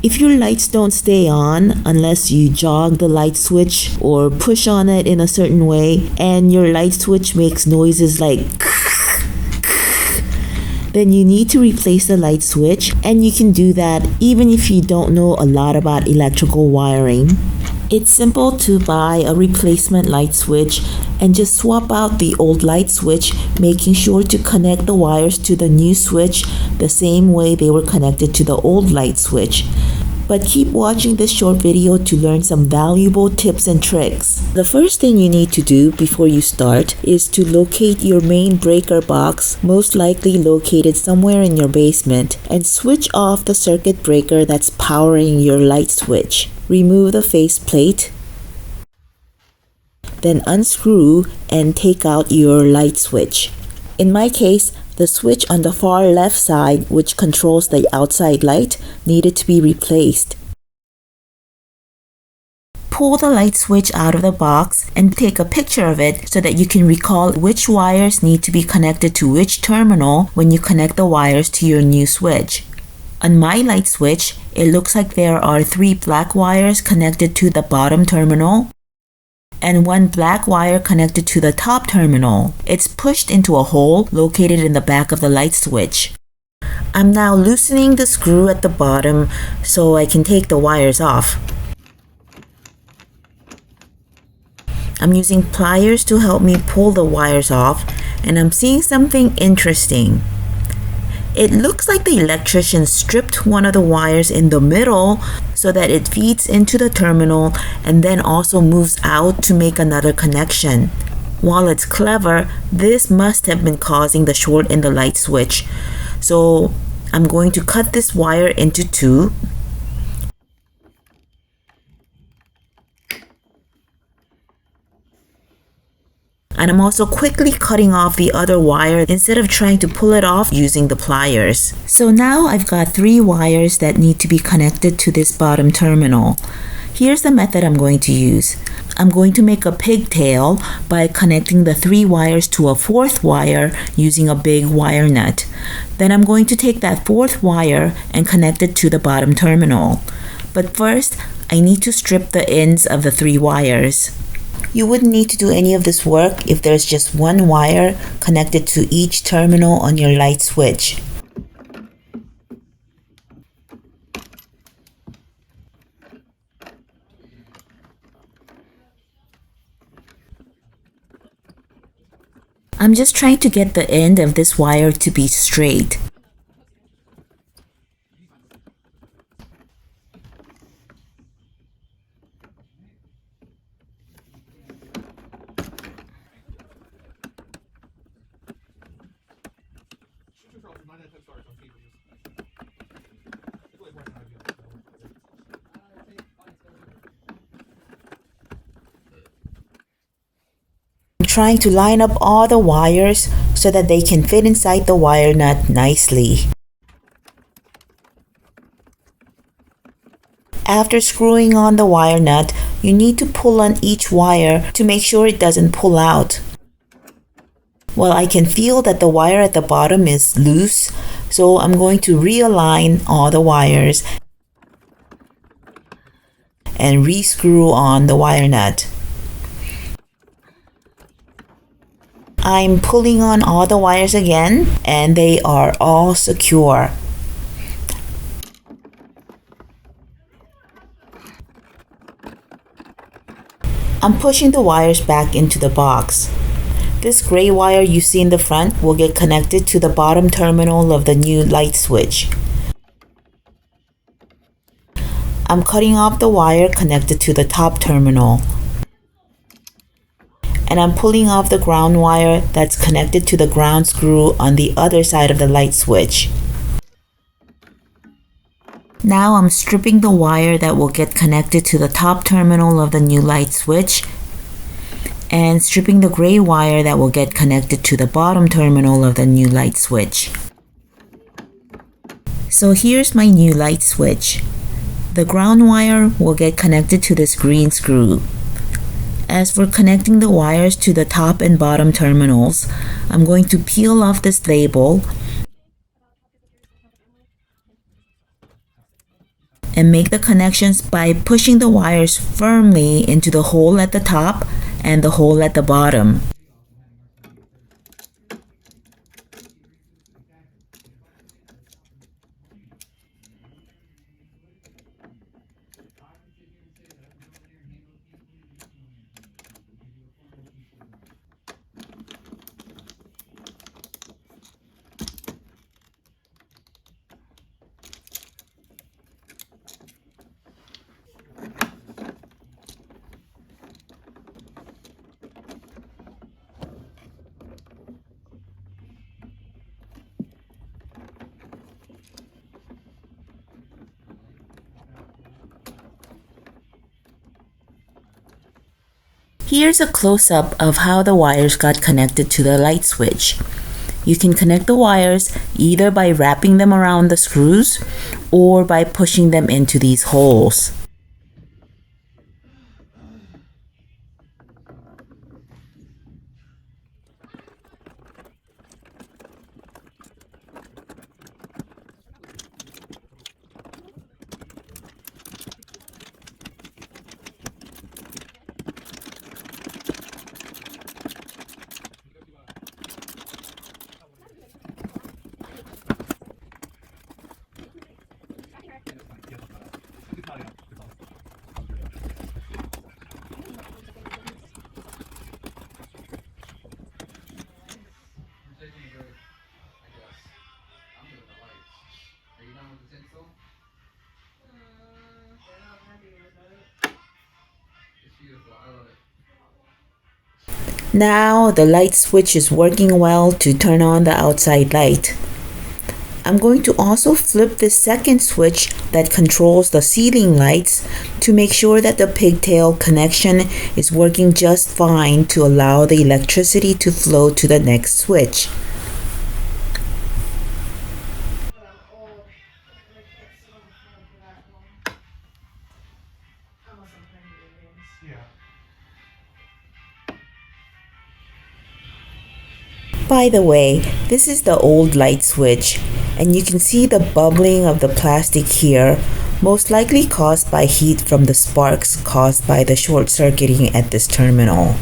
If your lights don't stay on unless you jog the light switch or push on it in a certain way, and your light switch makes noises like then you need to replace the light switch, and you can do that even if you don't know a lot about electrical wiring. It's simple to buy a replacement light switch and just swap out the old light switch, making sure to connect the wires to the new switch the same way they were connected to the old light switch. But keep watching this short video to learn some valuable tips and tricks. The first thing you need to do before you start is to locate your main breaker box, most likely located somewhere in your basement, and switch off the circuit breaker that's powering your light switch. Remove the faceplate, then unscrew and take out your light switch. In my case, the switch on the far left side, which controls the outside light, needed to be replaced. Pull the light switch out of the box and take a picture of it so that you can recall which wires need to be connected to which terminal when you connect the wires to your new switch. On my light switch, it looks like there are 3 black wires connected to the bottom terminal and 1 black wire connected to the top terminal. It's pushed into a hole located in the back of the light switch. I'm now loosening the screw at the bottom so I can take the wires off. I'm using pliers to help me pull the wires off, and I'm seeing something interesting. It looks like the electrician stripped one of the wires in the middle so that it feeds into the terminal and then also moves out to make another connection. While it's clever, this must have been causing the short in the light switch. So I'm going to cut this wire into 2. And I'm also quickly cutting off the other wire instead of trying to pull it off using the pliers. So now I've got 3 wires that need to be connected to this bottom terminal. Here's the method I'm going to use. I'm going to make a pigtail by connecting the 3 wires to a 4th wire using a big wire nut. Then I'm going to take that 4th wire and connect it to the bottom terminal. But first, I need to strip the ends of the 3 wires. You wouldn't need to do any of this work if there's just 1 wire connected to each terminal on your light switch. I'm just trying to get the end of this wire to be straight. Trying to line up all the wires so that they can fit inside the wire nut nicely. After screwing on the wire nut, you need to pull on each wire to make sure it doesn't pull out. Well, I can feel that the wire at the bottom is loose, so I'm going to realign all the wires and re-screw on the wire nut. I'm pulling on all the wires again, and they are all secure. I'm pushing the wires back into the box. This gray wire you see in the front will get connected to the bottom terminal of the new light switch. I'm cutting off the wire connected to the top terminal. And I'm pulling off the ground wire that's connected to the ground screw on the other side of the light switch. Now I'm stripping the wire that will get connected to the top terminal of the new light switch and stripping the gray wire that will get connected to the bottom terminal of the new light switch. So here's my new light switch. The ground wire will get connected to this green screw. As for connecting the wires to the top and bottom terminals, I'm going to peel off this label and make the connections by pushing the wires firmly into the hole at the top and the hole at the bottom. Here's a close-up of how the wires got connected to the light switch. You can connect the wires either by wrapping them around the screws or by pushing them into these holes. Now the light switch is working well to turn on the outside light. I'm going to also flip the second switch that controls the ceiling lights to make sure that the pigtail connection is working just fine to allow the electricity to flow to the next switch. By the way, this is the old light switch, and you can see the bubbling of the plastic here, most likely caused by heat from the sparks caused by the short circuiting at this terminal.